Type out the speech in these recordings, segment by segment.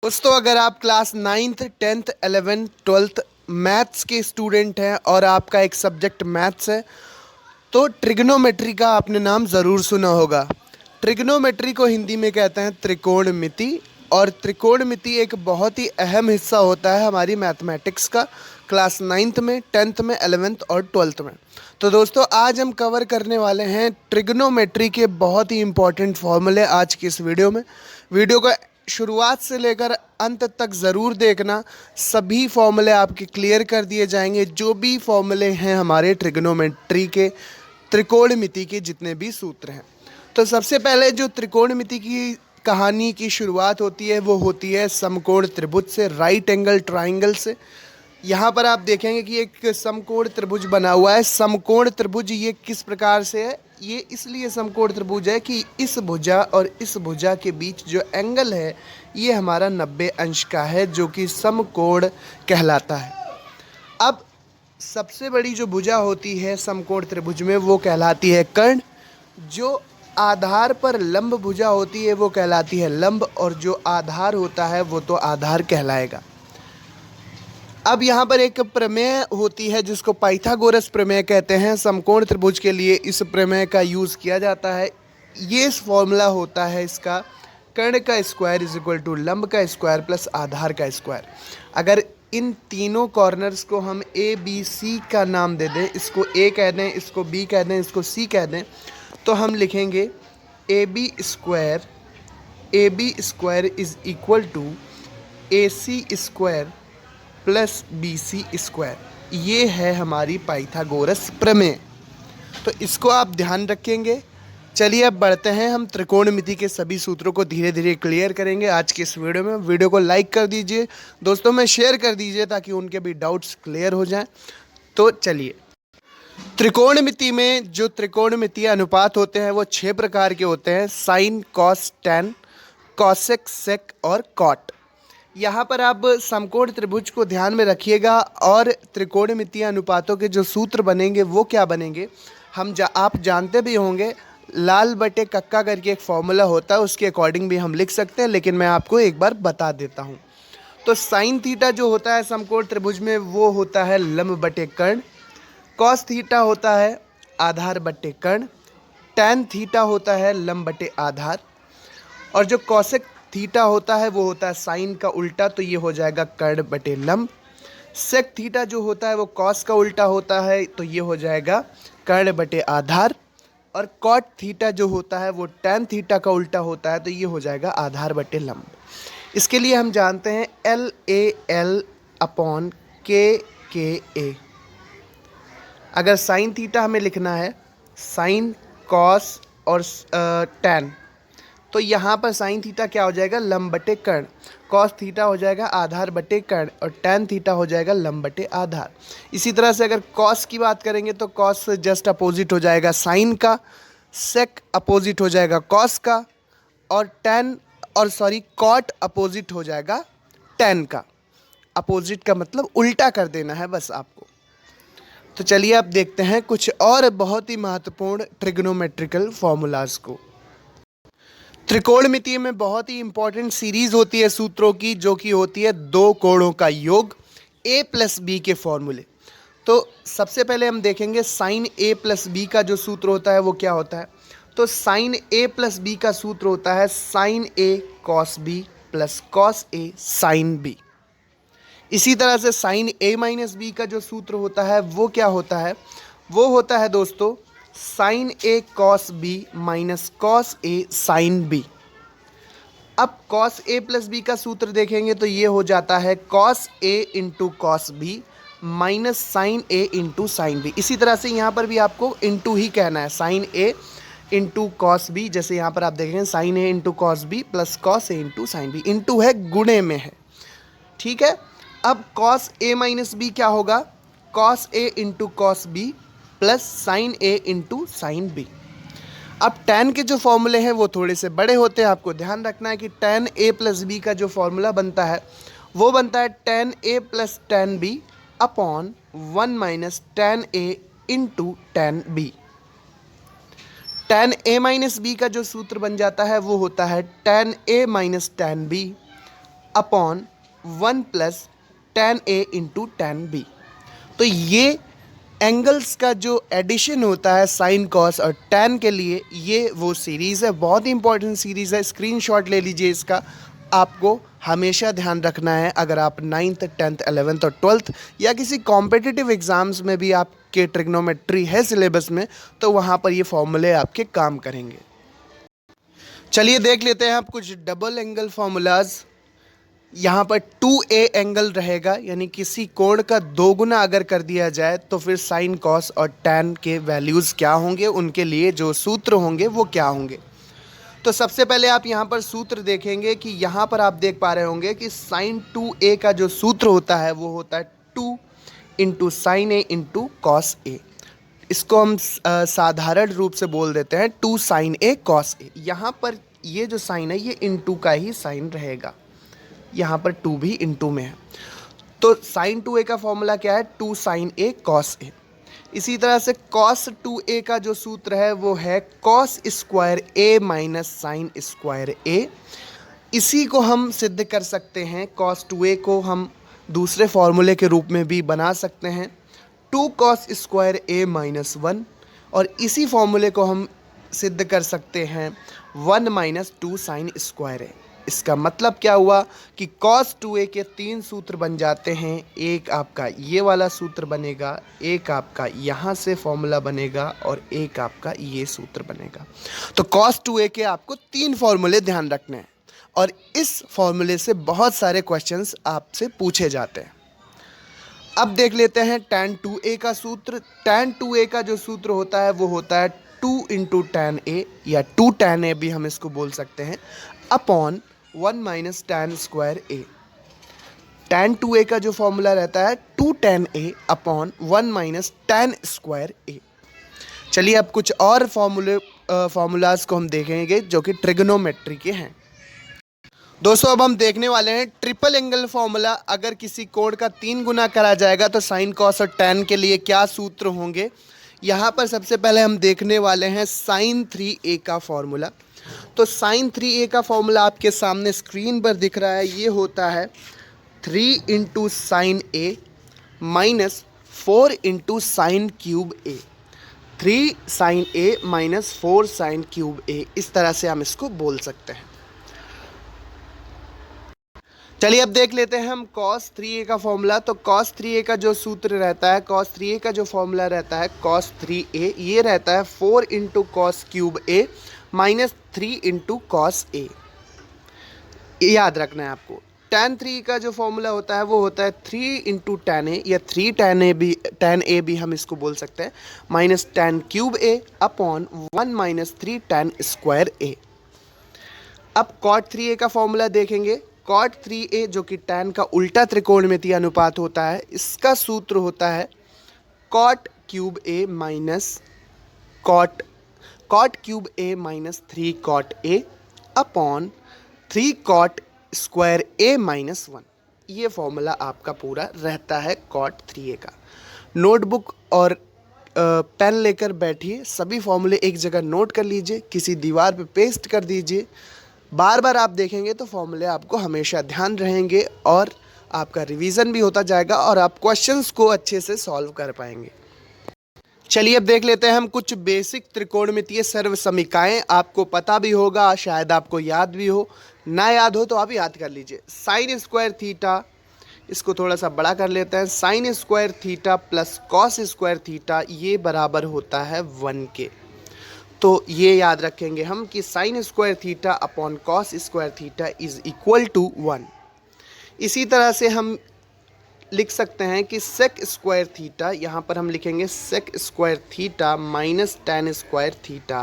दोस्तों, अगर आप class 9th 10th 11th 12th maths के स्टूडेंट हैं और आपका एक सब्जेक्ट मैथ्स है तो ट्रिग्नोमेट्री का आपने नाम ज़रूर सुना होगा। ट्रिग्नोमेट्री को हिंदी में कहते हैं त्रिकोणमिति, और त्रिकोणमिति एक बहुत ही अहम हिस्सा होता है हमारी मैथमेटिक्स का क्लास 9th में 10th में 11th और 12th में। तो दोस्तों, आज हम कवर करने वाले हैं ट्रिग्नोमेट्री के बहुत ही इंपॉर्टेंट फॉर्मूले आज की इस वीडियो में। वीडियो को शुरुआत से लेकर अंत तक ज़रूर देखना, सभी फॉर्मूले आपके क्लियर कर दिए जाएंगे। जो भी फॉर्मूले हैं हमारे ट्रिग्नोमेट्री के, त्रिकोणमिति के जितने भी सूत्र हैं। तो सबसे पहले जो त्रिकोणमिति की कहानी की शुरुआत होती है वो होती है समकोण त्रिभुज से, राइट एंगल ट्राइंगल से। यहाँ पर आप देखेंगे कि एक समकोण त्रिभुज बना हुआ है। समकोण त्रिभुज ये किस प्रकार से है? ये इसलिए समकोण त्रिभुज है कि इस भुजा और इस भुजा के बीच जो एंगल है ये हमारा 90 अंश का है, जो कि समकोण कहलाता है। अब सबसे बड़ी जो भुजा होती है समकोण त्रिभुज में वो कहलाती है कर्ण। जो आधार पर लंब भुजा होती है वो कहलाती है लंब, और जो आधार होता है वो तो आधार कहलाएगा। अब यहाँ पर एक प्रमेय होती है जिसको पाइथागोरस प्रमेय कहते हैं। समकोण त्रिभुज के लिए इस प्रमेय का यूज़ किया जाता है। ये फॉर्मूला होता है इसका, कर्ण का स्क्वायर इज इक्वल टू लंब का स्क्वायर प्लस आधार का स्क्वायर। अगर इन तीनों कॉर्नर्स को हम ए बी सी का नाम दे दें, इसको ए कह दें, इसको बी कह दें, इसको सी कह दें, तो हम लिखेंगे A B square is equal to A C square plus B C square. ये है हमारी पाइथागोरस प्रमेय। तो इसको आप ध्यान रखेंगे। चलिए अब बढ़ते हैं, हम त्रिकोणमिति के सभी सूत्रों को धीरे धीरे क्लियर करेंगे आज की इस वीडियो में। वीडियो को लाइक कर दीजिए, दोस्तों में शेयर कर दीजिए ताकि उनके भी डाउट्स क्लियर हो जाएं। तो चलिए, त्रिकोणमिति में जो त्रिकोणमितीय अनुपात होते हैं वो 6 प्रकार के होते हैं: साइन, कॉस, टैन, कॉसेक, सेक और कॉट। यहाँ पर आप समकोण त्रिभुज को ध्यान में रखिएगा, और त्रिकोणमितीय अनुपातों के जो सूत्र बनेंगे वो क्या बनेंगे आप जानते भी होंगे। लाल बटे कक्का करके एक फॉर्मूला होता है, उसके अकॉर्डिंग भी हम लिख सकते हैं, लेकिन मैं आपको एक बार बता देता हूँ। तो साइन थीटा जो होता है समकोण त्रिभुज में वो होता है लंब बटे कर्ण। कॉस थीटा होता है आधार बटे कर्ण। टैन थीटा होता है लंब बटे आधार। और जो कॉसेक थीटा होता है वो होता है साइन का उल्टा, तो ये हो जाएगा कर्ण बटे लंब। सेक थीटा जो होता है वो कॉस का उल्टा होता है, तो ये हो जाएगा कर्ण बटे आधार। और कॉट थीटा जो होता है वो टैन थीटा का उल्टा होता है, तो ये हो जाएगा आधार बटे लंब। इसके लिए हम जानते हैं एल ए एल अपॉन के ए। अगर साइन थीटा हमें लिखना है, साइन, कॉस और टैन, तो यहाँ पर साइन थीटा क्या हो जाएगा? लंब बटे कर्ण। कॉस थीटा हो जाएगा आधार बटे कर्ण, और टैन थीटा हो जाएगा लंब बटे आधार। इसी तरह से अगर कॉस की बात करेंगे तो कॉस जस्ट अपोजिट हो जाएगा साइन का, सेक अपोजिट हो जाएगा कॉस का, और कॉट अपोजिट हो जाएगा टैन का। अपोजिट का मतलब उल्टा कर देना है बस आपको। तो चलिए अब देखते हैं कुछ और बहुत ही महत्वपूर्ण ट्रिग्नोमेट्रिकल फॉर्मूलाज को। त्रिकोणमिति में बहुत ही इंपॉर्टेंट सीरीज होती है सूत्रों की, जो कि होती है दो कोणों का योग, a प्लस बी के फॉर्मूले। तो सबसे पहले हम देखेंगे साइन a प्लस बी का जो सूत्र होता है वो क्या होता है। तो साइन a प्लस बी का सूत्र होता है sine a cos b plus cos a sine b। इसी तरह से साइन a माइनस बी का जो सूत्र होता है वो क्या होता है? वो होता है दोस्तों sine A cos B minus cos A sine B. अब कॉस ए प्लस बी का सूत्र देखेंगे तो ये हो जाता है cos A into cos B minus sine A into sine B. इसी तरह से यहाँ पर भी आपको इंटू ही कहना है, sine A into cos B. जैसे यहाँ पर आप देखेंगे sine A into cos B plus cos A into sine B. Into है, गुणे में है, ठीक है। अब कॉस ए माइनस बी क्या होगा? Cos A into cos B plus sine A into sine B. अब टैन के जो फॉर्मूले हैं वो थोड़े से बड़े होते हैं, आपको ध्यान रखना है कि टैन ए प्लस बी का जो फॉर्मूला बनता है वो बनता है tan A plus tan B upon 1 minus tan A into tan B. Tan A minus B का जो सूत्र बन जाता है वो होता है tan A minus tan B upon 1 plus tan A into tan B। तो ये एंगल्स का जो एडिशन होता है साइन कॉस और टैन के लिए, ये वो सीरीज़ है, बहुत ही इंपॉर्टेंट सीरीज़ है। स्क्रीनशॉट ले लीजिए इसका, आपको हमेशा ध्यान रखना है। अगर आप 9th 10th 11th और 12th या किसी कॉम्पिटिटिव एग्ज़ाम्स में भी आपके ट्रिग्नोमेट्री है सिलेबस में, तो वहाँ पर ये फॉर्मूले आपके काम करेंगे। चलिए देख लेते हैं आप कुछ डबल एंगल फार्मूलाज। यहाँ पर 2a एंगल रहेगा, यानी किसी कोण का 2 गुना अगर कर दिया जाए तो फिर साइन कॉस और टैन के वैल्यूज़ क्या होंगे, उनके लिए जो सूत्र होंगे वो क्या होंगे। तो सबसे पहले आप यहाँ पर सूत्र देखेंगे कि यहाँ पर आप देख पा रहे होंगे कि साइन 2a का जो सूत्र होता है वो होता है 2 into sine A into cos ए। इसको हम साधारण रूप से बोल देते हैं 2 साइन ए कॉस ए। यहाँ पर ये जो साइन है ये इंटू का ही साइन रहेगा, यहाँ पर 2 भी इंटू में है। तो साइन 2a का फॉर्मूला क्या है, 2 साइन ए कॉस ए। इसी तरह से कॉस 2a का जो सूत्र है वो है कॉस स्क्वायर ए माइनस साइन स्क्वायर ए। इसी को हम सिद्ध कर सकते हैं, कॉस 2a को हम दूसरे फॉर्मूले के रूप में भी बना सकते हैं, 2 कॉस स्क्वायर ए माइनस 1। और इसी फॉर्मूले को हम सिद्ध कर सकते हैं 1 माइनस 2 साइन स्क्वायर ए। इसका मतलब क्या हुआ कि cos 2a के 3 सूत्र बन जाते हैं। एक आपका ये वाला सूत्र बनेगा, एक आपका यहाँ से फॉर्मूला बनेगा और एक आपका ये सूत्र बनेगा। तो cos 2a के आपको 3 फॉर्मूले ध्यान रखने हैं और इस फॉर्मूले से बहुत सारे क्वेश्चंस आपसे पूछे जाते हैं। अब देख लेते हैं tan 2a का सूत्र। tan 2a का जो सूत्र होता है वो होता है 2 इंटू tan a, या 2 tan a भी हम इसको बोल सकते हैं, अपॉन 1 माइनस टैन स्क्वायर ए। tan 2a का जो फॉर्मूला रहता है 2 tan a upon 1 minus tan square A. चलिए अब कुछ और फॉर्मूलाज को हम देखेंगे जो कि ट्रिग्नोमेट्री के हैं। दोस्तों अब हम देखने वाले हैं ट्रिपल एंगल फॉर्मूला। अगर किसी कोण का 3 गुना करा जाएगा तो साइन कॉस और टैन के लिए क्या सूत्र होंगे। यहाँ पर सबसे पहले हम देखने वाले हैं साइन 3a का फॉर्मूला। तो साइन 3a का फॉर्मूला आपके सामने स्क्रीन पर दिख रहा है। ये होता है 3 इंटू साइन ए माइनस 4 इंटू साइन क्यूब ए। 3 साइन ए माइनस 4 साइन क्यूब ए, इस तरह से हम इसको बोल सकते हैं। चलिए अब देख लेते हैं हम cos 3a का फॉर्मूला। तो cos 3a का जो सूत्र रहता है, cos 3a का जो फॉर्मूला रहता है cos 3a, ये रहता है 4 into cos cube a minus 3 into cos A. याद रखना है आपको। tan 3 का जो फॉर्मूला होता है वो होता है 3 इंटू टैन ए, या 3 tan a भी हम इसको बोल सकते हैं, माइनस टैन क्यूब ए अपॉन 1 माइनस 3 टैन स्क्वायर ए। अब cot 3a का फॉर्मूला देखेंगे। cot 3a जो कि tan का उल्टा त्रिकोणमितीय अनुपात होता है, इसका सूत्र होता है cot cube a minus cot cube a minus 3 cot a upon 3 cot square a minus 1। ये फॉर्मूला आपका पूरा रहता है cot 3a का। नोटबुक और पेन लेकर बैठिए, सभी फॉर्मूले एक जगह नोट कर लीजिए, किसी दीवार पे पेस्ट कर दीजिए। बार बार आप देखेंगे तो फॉर्मूले आपको हमेशा ध्यान रहेंगे और आपका रिवीजन भी होता जाएगा और आप क्वेश्चंस को अच्छे से सॉल्व कर पाएंगे। चलिए अब देख लेते हैं हम कुछ बेसिक त्रिकोणमितीय सर्वसमीकाएं। आपको पता भी होगा, शायद आपको याद भी हो, ना याद हो तो आप याद कर लीजिए। साइन स्क्वायर थीटा, इसको थोड़ा सा बड़ा कर लेते हैं, sign square theta plus cos square theta ये बराबर होता है 1 के। तो ये याद रखेंगे हम कि sine square theta upon cos square theta is equal to 1। इसी तरह से हम लिख सकते हैं कि सेक स्क्वायर थीटा, यहाँ पर हम लिखेंगे sec square theta minus tan square theta,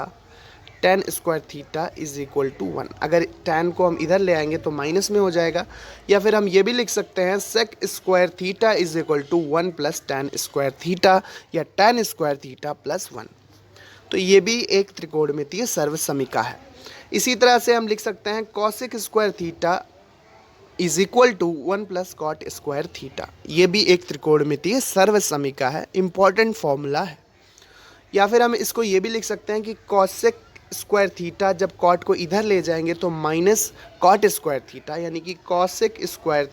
tan square theta is equal to 1। अगर टैन को हम इधर ले आएंगे तो माइनस में हो जाएगा, या फिर हम ये भी लिख सकते हैं sec square theta is equal to 1 plus tan square theta, या टैन स्क्वायर थीटा प्लस 1। तो ये भी एक त्रिकोणमितीय सर्वसमीका है। इसी तरह से हम लिख सकते हैं cosec square theta is equal to 1 plus cot square theta. ये भी एक त्रिकोणमितीय सर्वसमीका है, इंपॉर्टेंट फॉर्मूला है। या फिर हम इसको ये भी लिख सकते हैं कि कॉसेक स्क्वायर थीटा, जब कॉट को इधर ले जाएंगे तो माइनस कॉट स्क्वायर थीटा, यानी कि cosec square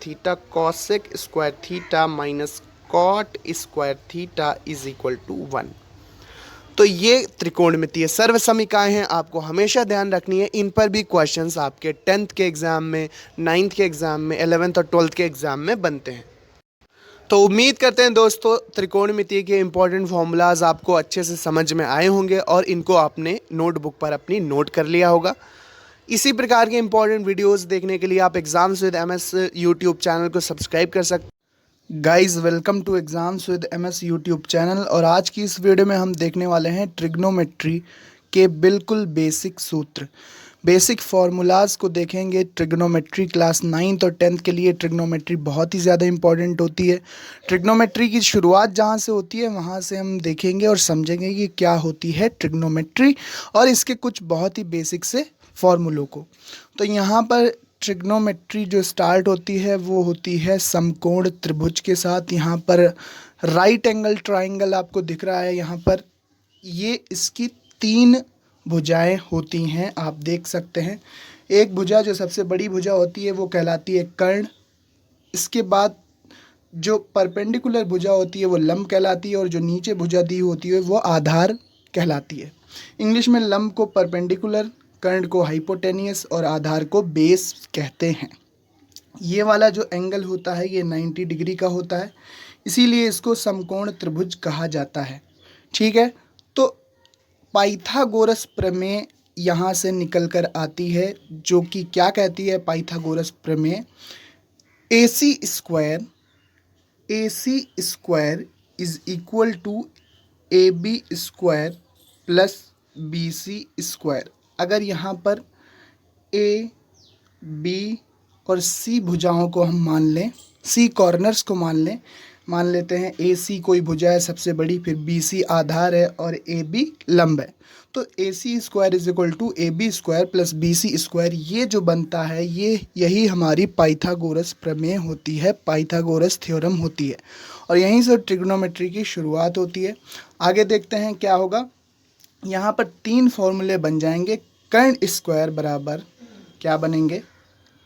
theta minus cot square theta is equal to 1। तो ये त्रिकोणमितीय सर्वसमीकाएं हैं, आपको हमेशा ध्यान रखनी है। इन पर भी क्वेश्चंस आपके 10th के एग्ज़ाम में, 9th के एग्ज़ाम में, 11th और 12th के एग्ज़ाम में बनते हैं। तो उम्मीद करते हैं दोस्तों त्रिकोणमितीय के इंपॉर्टेंट फॉर्मूलाज आपको अच्छे से समझ में आए होंगे और इनको आपने नोटबुक पर अपनी नोट कर लिया होगा। इसी प्रकार के इंपॉर्टेंट वीडियोस देखने के लिए आप exams with MS YouTube channel को सब्सक्राइब कर सकते हैं। Guys, welcome to exams with MS YouTube channel. और आज की इस वीडियो में हम देखने वाले हैं ट्रिग्नोमेट्री के बिल्कुल बेसिक सूत्र, बेसिक फार्मूलाज को देखेंगे। ट्रिग्नोमेट्री क्लास 9th और 10th के लिए ट्रिग्नोमेट्री बहुत ही ज़्यादा इंपॉर्टेंट होती है। ट्रिग्नोमेट्री की शुरुआत जहाँ से होती है वहाँ से हम देखेंगे और समझेंगे कि क्या होती है ट्रिग्नोमेट्री और इसके कुछ बहुत ही बेसिक से फार्मूलों को। तो यहाँ पर ट्रिग्नोमेट्री जो स्टार्ट होती है वो होती है समकोण त्रिभुज के साथ। यहाँ पर राइट एंगल ट्राइंगल आपको दिख रहा है। यहाँ पर ये इसकी 3 भुजाएं होती हैं, आप देख सकते हैं। एक भुजा जो सबसे बड़ी भुजा होती है वो कहलाती है कर्ण। इसके बाद जो परपेंडिकुलर भुजा होती है वो लंब कहलाती है और जो नीचे भुजा दी होती है वो आधार कहलाती है। इंग्लिश में लंब को परपेंडिकुलर, कर्ण को हाइपोटेनियस और आधार को बेस कहते हैं। ये वाला जो एंगल होता है ये 90 डिग्री का होता है, इसीलिए इसको समकोण त्रिभुज कहा जाता है। ठीक है, तो पाइथागोरस प्रमेय यहाँ से निकल कर आती है, जो कि क्या कहती है पाइथागोरस प्रमेय, AC square is equal to AB square plus BC square. अगर यहाँ पर A, B और C भुजाओं को हम मान लें, C कॉर्नर्स को मान लेते हैं। AC कोई भुजा है सबसे बड़ी, फिर BC आधार है और AB लंब है। तो AC square is equal to AB square plus BC square, ये जो बनता है यही हमारी पाइथागोरस प्रमेय होती है, पाइथागोरस थ्योरम होती है। और यहीं से ट्रिग्नोमेट्री की शुरुआत होती है। आगे देखते हैं क्या होगा। यहाँ पर 3 फॉर्मूले बन जाएंगे। कर्ण स्क्वायर बराबर क्या बनेंगे,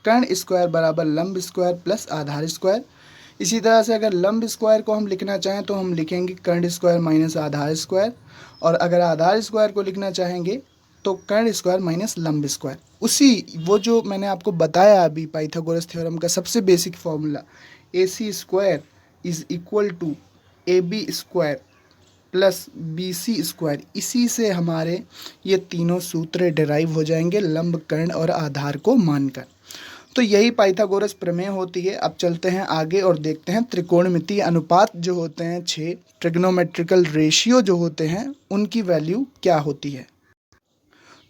कर्ण स्क्वायर बराबर लंब स्क्वायर प्लस आधार स्क्वायर। इसी तरह से अगर लंब स्क्वायर को हम लिखना चाहें तो हम लिखेंगे कर्ण स्क्वायर माइनस आधार स्क्वायर, और अगर आधार स्क्वायर को लिखना चाहेंगे तो कर्ण स्क्वायर माइनस लंब स्क्वायर। वो जो मैंने आपको बताया अभी पाइथागोरस थ्योरम का सबसे basic formula, AC square is equal to AB square plus BC square, इसी से हमारे ये तीनों सूत्र डिराइव हो जाएंगे लंब, कर्ण और आधार को मानकर। तो यही पाइथागोरस प्रमेय होती है। अब चलते हैं आगे और देखते हैं त्रिकोणमितीय अनुपात जो होते हैं 6, ट्रिग्नोमेट्रिकल रेशियो जो होते हैं उनकी वैल्यू क्या होती है।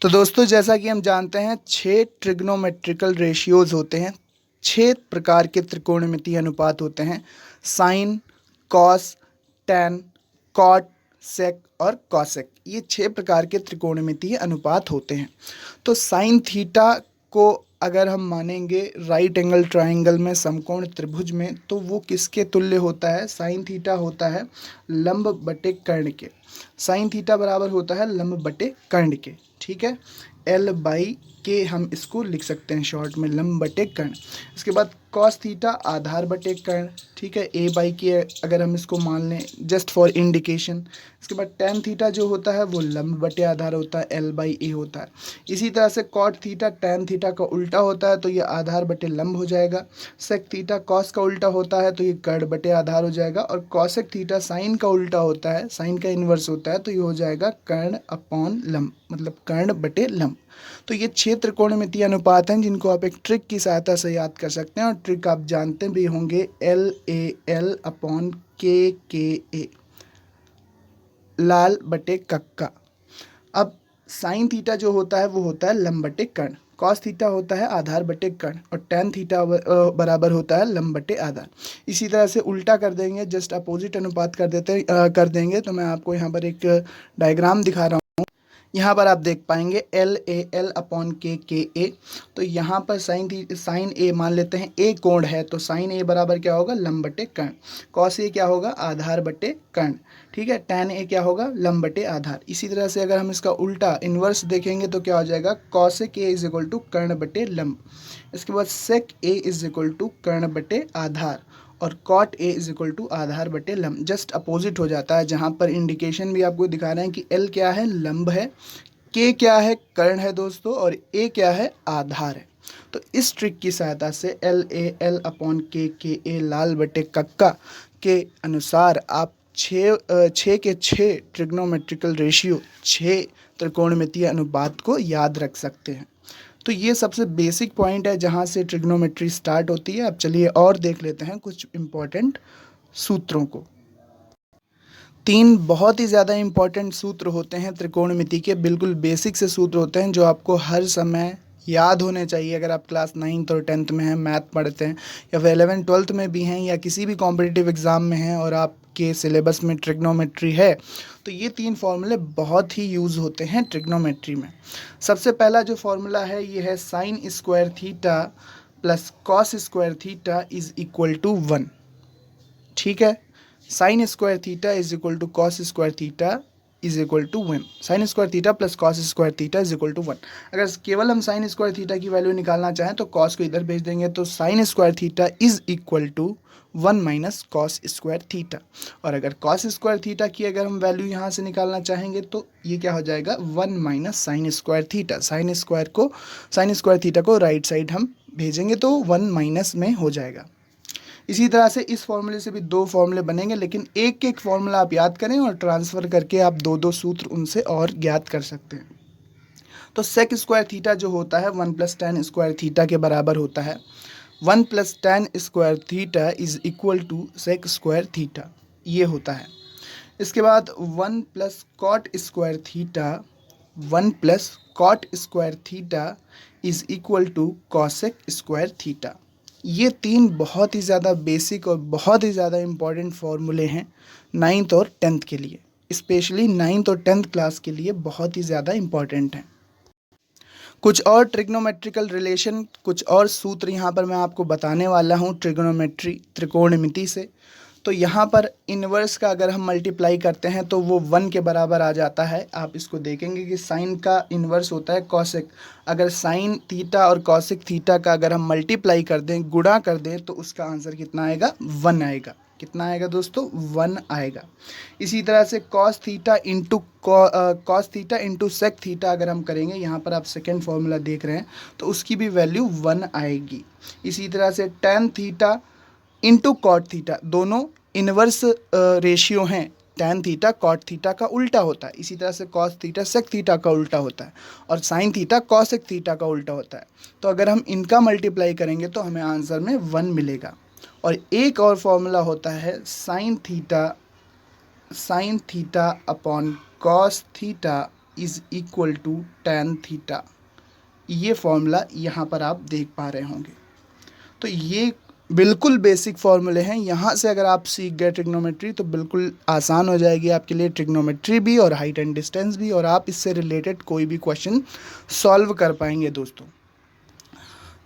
तो दोस्तों जैसा कि हम जानते हैं 6 ट्रिग्नोमेट्रिकल रेशियोज होते हैं, 6 प्रकार के त्रिकोणमितीय अनुपात होते हैं। साइन, कॉस, टैन, कॉट, सेक और कॉसेक, ये 6 प्रकार के त्रिकोणमितीय अनुपात होते हैं। तो साइन थीटा को अगर हम मानेंगे राइट एंगल ट्राइंगल में, समकोण त्रिभुज में, तो वो किसके तुल्य होता है, साइन थीटा होता है लंब बटे कर्ण के। साइन थीटा बराबर होता है लंब बटे कर्ण के। ठीक है, L/K हम इसको लिख सकते हैं शॉर्ट में, लंब बटे कर्ण। इसके बाद कॉस थीटा आधार बटे कर्ण। ठीक है, A/K अगर हम इसको मान लें जस्ट फॉर इंडिकेशन। इसके बाद टैन थीटा जो होता है वो लंब बटे आधार होता है, L/A होता है। इसी तरह से कॉट थीटा टैन थीटा का उल्टा होता है तो ये आधार बटे लंब हो जाएगा। सेक थीटा कॉस का उल्टा होता है तो ये कर्ण बटे आधार हो जाएगा। और कॉसेक थीटा साइन का उल्टा होता है, साइन का इन्वर्स होता है तो ये हो जाएगा कर्ण अपॉन लंब, मतलब कर्ण बटे लंब। तो ये 6 त्रिकोणमितीय अनुपात हैं जिनको आप एक ट्रिक की सहायता से याद कर सकते हैं, और ट्रिक आप जानते भी होंगे, LAL अपॉन KKA, लाल बटे कक्का। अब साइन थीटा जो होता है वो होता है लंब बटे कर्ण, कॉस थीटा होता है आधार बटे कर्ण, और टैन थीटा बराबर होता है लंब बटे आधार। इसी तरह से उल्टा कर देंगे, जस्ट अपोजिट अनुपात कर देंगे। तो मैं आपको यहाँ पर एक डायग्राम दिखा रहा हूँ। यहाँ पर आप देख पाएंगे एल ए एल अपॉन के ए। तो यहाँ पर साइन ए मान लेते हैं ए कोण है, तो साइन ए बराबर क्या होगा, लंब बटे कर्ण। कॉस ए क्या होगा, आधार बटे कर्ण। ठीक है, टैन ए क्या होगा, लंब बटे आधार। इसी तरह से अगर हम इसका उल्टा इन्वर्स देखेंगे तो क्या हो जाएगा, cosec A is equal to कर्ण बटे लंब। इसके बाद sec A is equal to कर्ण बटे आधार, और cot A is equal to आधार बटे लंब। जस्ट अपोजिट हो जाता है, जहाँ पर इंडिकेशन भी आपको दिखा रहे हैं कि एल क्या है, लंब है, के क्या है, कर्ण है दोस्तों, और ए क्या है, आधार है। तो इस ट्रिक की सहायता से एल ए एल अपॉन के ए लाल बटे कक्का के अनुसार आप छः के छः ट्रिग्नोमेट्रिकल रेशियो, 6 त्रिकोणमितीय अनुपात को याद रख सकते हैं। तो ये सबसे बेसिक पॉइंट है जहाँ से ट्रिग्नोमेट्री स्टार्ट होती है। अब चलिए और देख लेते हैं कुछ इम्पोर्टेंट सूत्रों को। 3 बहुत ही ज़्यादा इम्पोर्टेंट सूत्र होते हैं त्रिकोणमिति के, बिल्कुल बेसिक से सूत्र होते हैं जो आपको हर समय याद होने चाहिए। अगर आप क्लास 9th और 10th में हैं, मैथ पढ़ते हैं, या फिर 11th 12th में भी हैं, या किसी भी कॉम्पिटिटिव एग्ज़ाम में हैं और आपके सिलेबस में ट्रिग्नोमेट्री है, तो ये 3 फॉर्मूले बहुत ही यूज़ होते हैं ट्रिग्नोमेट्री में। सबसे पहला जो फॉर्मूला है ये है sine square theta plus cos square theta is equal to 1। ठीक है, sine square theta is equal to cos square theta is equal to 1। Sine square theta plus cos square theta is equal to 1। अगर केवल हम sine square theta की value निकालना चाहें तो cos को इधर भेज देंगे, तो sine square theta is equal to 1 minus cos square theta. और अगर कॉस स्क्वायर थीटा की अगर हम वैल्यू यहाँ से निकालना चाहेंगे तो ये क्या हो जाएगा, 1 minus sine square theta. Sign square theta को राइट साइड हम भेजेंगे तो 1 माइनस में हो जाएगा। इसी तरह से इस फॉर्मूले से भी 2 फॉर्मूले बनेंगे, लेकिन एक एक फॉर्मूला आप याद करें और ट्रांसफ़र करके आप 2 सूत्र उनसे और ज्ञात कर सकते हैं। तो सेक स्क्वायर थीटा जो होता है 1 प्लस टैन स्क्वायर थीटा के बराबर होता है। 1 plus tan square theta is equal to sec square theta, ये होता है। इसके बाद 1 plus cot square theta, 1 plus cot square theta is equal to cosec square theta. ये 3 बहुत ही ज़्यादा बेसिक और बहुत ही ज़्यादा इम्पॉर्टेंट फार्मूले हैं 9th और 10th के लिए, स्पेशली 9th और 10th क्लास के लिए बहुत ही ज़्यादा इम्पॉर्टेंट हैं। कुछ और ट्रिग्नोमेट्रिकल रिलेशन, कुछ और सूत्र यहाँ पर मैं आपको बताने वाला हूँ ट्रिग्नोमेट्री त्रिकोणमिति से। तो यहाँ पर इन्वर्स का अगर हम मल्टीप्लाई करते हैं तो वो 1 के बराबर आ जाता है। आप इसको देखेंगे कि साइन का इन्वर्स होता है कॉसेक। अगर साइन थीटा और कॉसेक थीटा का अगर हम मल्टीप्लाई कर दें, गुणा कर दें, तो उसका आंसर कितना आएगा, 1 आएगा। कितना आएगा दोस्तों, 1 आएगा। इसी तरह से cos theta into sec theta अगर हम करेंगे, यहाँ पर आप सेकेंड फॉर्मूला देख रहे हैं, तो उसकी भी वैल्यू 1 आएगी। इसी तरह से tan theta into cot theta, दोनों इन्वर्स रेशियो हैं। टैन थीटा कॉट थीटा का उल्टा होता है। इसी तरह से कॉस थीटा सेक थीटा का उल्टा होता है, और साइन थीटा कॉसेक थीटा का उल्टा होता है। तो अगर हम इनका मल्टीप्लाई करेंगे तो हमें आंसर में 1 मिलेगा। और एक और फॉर्मूला होता है sine theta upon cos theta is equal to tan theta. ये फॉर्मूला यहाँ पर आप देख पा रहे होंगे। तो ये बिल्कुल बेसिक फॉर्मूले हैं। यहाँ से अगर आप सीख गए ट्रिग्नोमेट्री तो बिल्कुल आसान हो जाएगी आपके लिए ट्रिग्नोमेट्री भी और हाइट एंड डिस्टेंस भी, और आप इससे रिलेटेड कोई भी क्वेश्चन सॉल्व कर पाएंगे दोस्तों।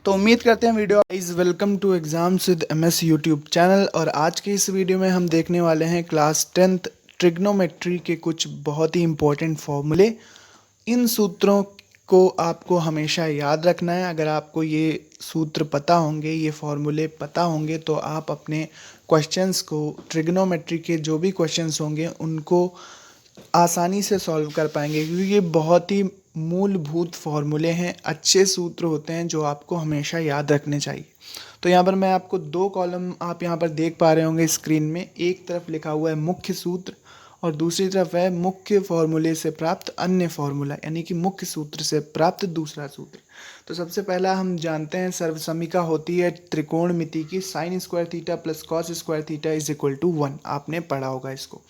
तो उम्मीद करते हैं video is welcome to exams with MS YouTube channel. और आज के इस वीडियो में हम देखने वाले हैं क्लास 10th ट्रिग्नोमेट्री के कुछ बहुत ही इम्पोर्टेंट फॉर्मूले। इन सूत्रों को आपको हमेशा याद रखना है। अगर आपको ये सूत्र पता होंगे, ये फॉर्मूले पता होंगे, तो आप अपने क्वेश्चंस को, ट्रिग्नोमेट्री के जो भी क्वेश्चंस होंगे उनको आसानी से सॉल्व कर पाएंगे, क्योंकि ये बहुत ही मूलभूत फॉर्मूले हैं, अच्छे सूत्र होते हैं जो आपको हमेशा याद रखने चाहिए। तो यहाँ पर मैं आपको 2 कॉलम आप यहाँ पर देख पा रहे होंगे स्क्रीन में। एक तरफ लिखा हुआ है मुख्य सूत्र और दूसरी तरफ है मुख्य फॉर्मूले से प्राप्त अन्य फॉर्मूला, यानी कि मुख्य सूत्र से प्राप्त दूसरा सूत्र। तो सबसे पहला हम जानते हैं सर्वसमीका होती है त्रिकोणमिति की, sine square theta plus cos square theta is equal to 1। आपने पढ़ा होगा इसको।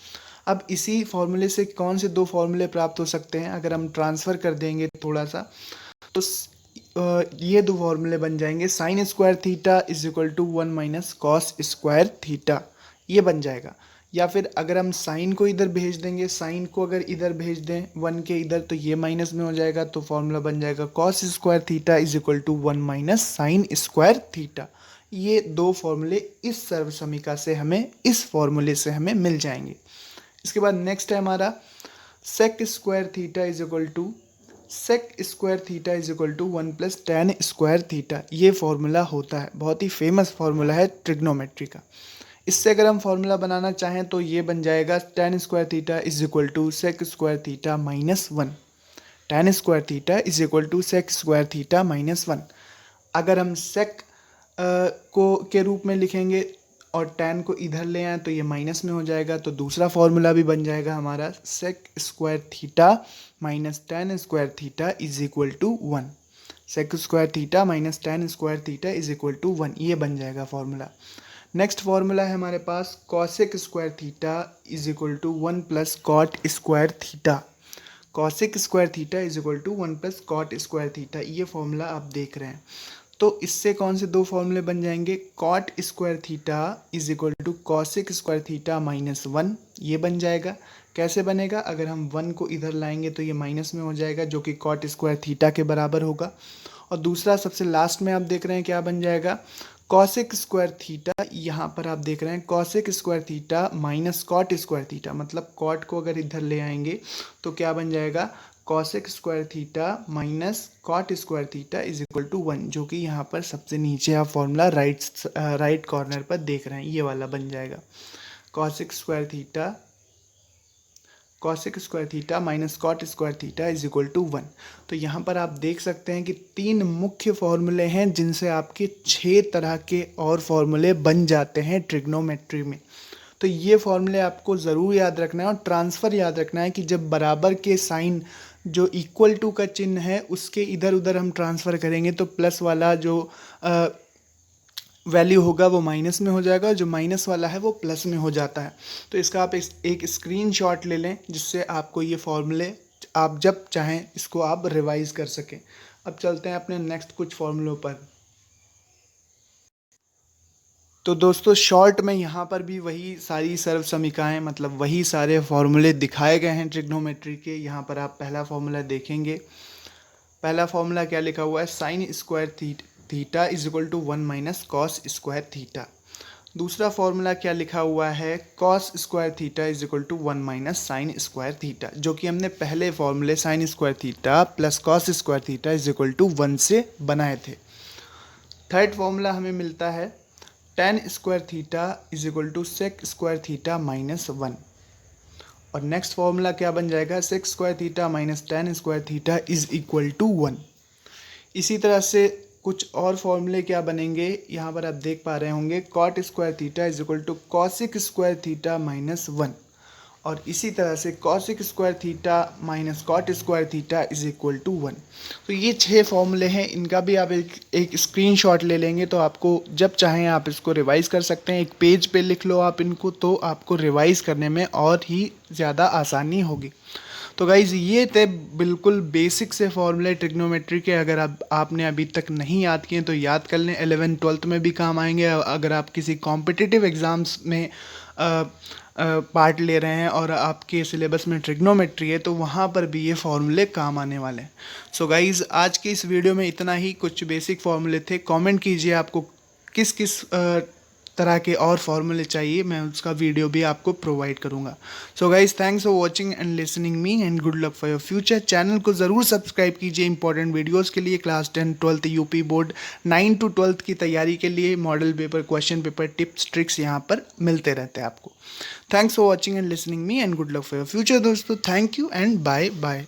अब इसी फॉर्मूले से कौन से 2 फॉर्मूले प्राप्त हो सकते हैं, अगर हम ट्रांसफ़र कर देंगे थोड़ा सा, तो ये 2 फॉर्मूले बन जाएंगे। Sine square theta is equal to 1 minus cos square theta, ये बन जाएगा। या फिर अगर हम साइन को इधर भेज देंगे, साइन को अगर इधर भेज दें 1 के इधर, तो ये माइनस में हो जाएगा, तो फॉर्मूला बन जाएगा cos square theta is equal to 1 minus sine square theta. ये दो फॉर्मूले इस सर्वसमीका से हमें, इस फॉर्मूले से हमें मिल जाएंगे। इसके बाद नेक्स्ट है हमारा sec square theta is equal to, sec square theta is equal to 1 plus tan square theta. ये फॉर्मूला होता है, बहुत ही फेमस फॉर्मूला है ट्रिग्नोमेट्री का। इससे अगर हम फॉर्मूला बनाना चाहें तो ये बन जाएगा tan square theta is equal to sec square theta minus 1। Tan square theta is equal to sec square theta minus 1। अगर हम सेक को के रूप में लिखेंगे और टेन को इधर ले आए तो ये माइनस में हो जाएगा, तो दूसरा फॉर्मूला भी बन जाएगा हमारा sec square theta minus tan square theta is equal to 1। Sec square theta minus tan square theta is equal to 1, ये बन जाएगा फॉर्मूला। नेक्स्ट फॉर्मूला है हमारे पास cosec square theta is equal to 1 plus cot square theta. Cosec square theta is equal to 1 plus cot square theta, ये formula आप देख रहे हैं। तो इससे कौन से दो फॉर्मूले बन जाएंगे, cot square theta is equal to cosec square theta minus 1, ये बन जाएगा। कैसे बनेगा, अगर हम 1 को इधर लाएंगे तो ये माइनस में हो जाएगा, जो कि कॉट स्क्वायर थीटा के बराबर होगा। और दूसरा सबसे लास्ट में आप देख रहे हैं क्या बन जाएगा, कॉसेक स्क्वायर थीटा, यहाँ पर आप देख रहे हैं cosec square theta minus cot square theta, मतलब कॉट को अगर इधर ले आएंगे तो क्या बन जाएगा, cosec square theta minus cot square theta is equal to 1, जो कि यहाँ पर सबसे नीचे आप फॉर्मूला राइट कॉर्नर पर देख रहे हैं, ये वाला बन जाएगा cosec square theta minus cot square theta is equal to 1। तो यहाँ पर आप देख सकते हैं कि 3 मुख्य फॉर्मूले हैं जिनसे आपके 6 तरह के और फॉर्मूले बन जाते हैं ट्रिग्नोमेट्री में। तो ये फॉर्मूले आपको ज़रूर याद रखना है और ट्रांसफ़र याद रखना है कि जब बराबर के साइन जो इक्वल टू का चिन्ह है उसके इधर उधर हम ट्रांसफ़र करेंगे तो प्लस वाला जो वैल्यू होगा वो माइनस में हो जाएगा, जो माइनस वाला है वो प्लस में हो जाता है। तो इसका आप एक स्क्रीनशॉट ले लें जिससे आपको ये फॉर्मूले आप जब चाहें इसको आप रिवाइज़ कर सकें। अब चलते हैं अपने नेक्स्ट कुछ फॉर्मूलों पर। तो दोस्तों शॉर्ट में यहाँ पर भी वही सारी सर्व समीकाएँ, मतलब वही सारे फॉर्मूले दिखाए गए हैं ट्रिग्नोमेट्री के। यहाँ पर आप पहला फॉर्मूला देखेंगे, पहला फॉर्मूला क्या लिखा हुआ है, sine square theta is equal to 1 minus cos square theta. दूसरा फॉर्मूला क्या लिखा हुआ है, cos square theta is equal to 1 minus sine square theta, जो कि हमने पहले फॉर्मूले sine square theta plus cos square theta is equal to 1 से बनाए थे। थर्ड फॉर्मूला हमें मिलता है tan square theta is equal to sec square theta minus 1। और नेक्स्ट फॉर्मूला क्या बन जाएगा, sec square theta minus tan square theta is equal to 1। इसी तरह से कुछ और फॉर्मूले क्या बनेंगे, यहाँ पर आप देख पा रहे होंगे cot square theta is equal to cosec square theta minus 1। और इसी तरह से cosec square theta minus cot square theta is equal to 1। तो ये 6 फॉर्मूले हैं, इनका भी आप एक स्क्रीनशॉट ले लेंगे तो आपको जब चाहें आप इसको रिवाइज कर सकते हैं। एक पेज पे लिख लो आप इनको, तो आपको रिवाइज करने में और ही ज़्यादा आसानी होगी। तो गाइज़ ये थे बिल्कुल बेसिक से फॉर्मूले ट्रिग्नोमेट्री के। अगर आपने अभी तक नहीं याद किए तो याद कर लें, 11th-12th में भी काम आएंगे। अगर आप किसी कॉम्पिटिटिव एग्ज़ाम्स में पार्ट ले रहे हैं और आपके सिलेबस में ट्रिग्नोमेट्री है तो वहाँ पर भी ये फॉर्मूले काम आने वाले हैं। सो गाइज़ आज की इस वीडियो में इतना ही, कुछ बेसिक फॉर्मूले थे। कमेंट कीजिए आपको किस किस तरह के और फॉर्मूले चाहिए, मैं उसका वीडियो भी आपको प्रोवाइड करूंगा। So guys thanks for watching and listening me and good luck for your future. Channel को ज़रूर सब्सक्राइब कीजिए इंपॉर्टेंट वीडियोस के लिए। Class 10 12th UP board 9 to 12th की तैयारी के लिए model paper, question paper, tips, tricks यहाँ पर मिलते रहते हैं आपको। Thanks for watching and listening me and good luck for your future दोस्तों। Thank you and bye bye.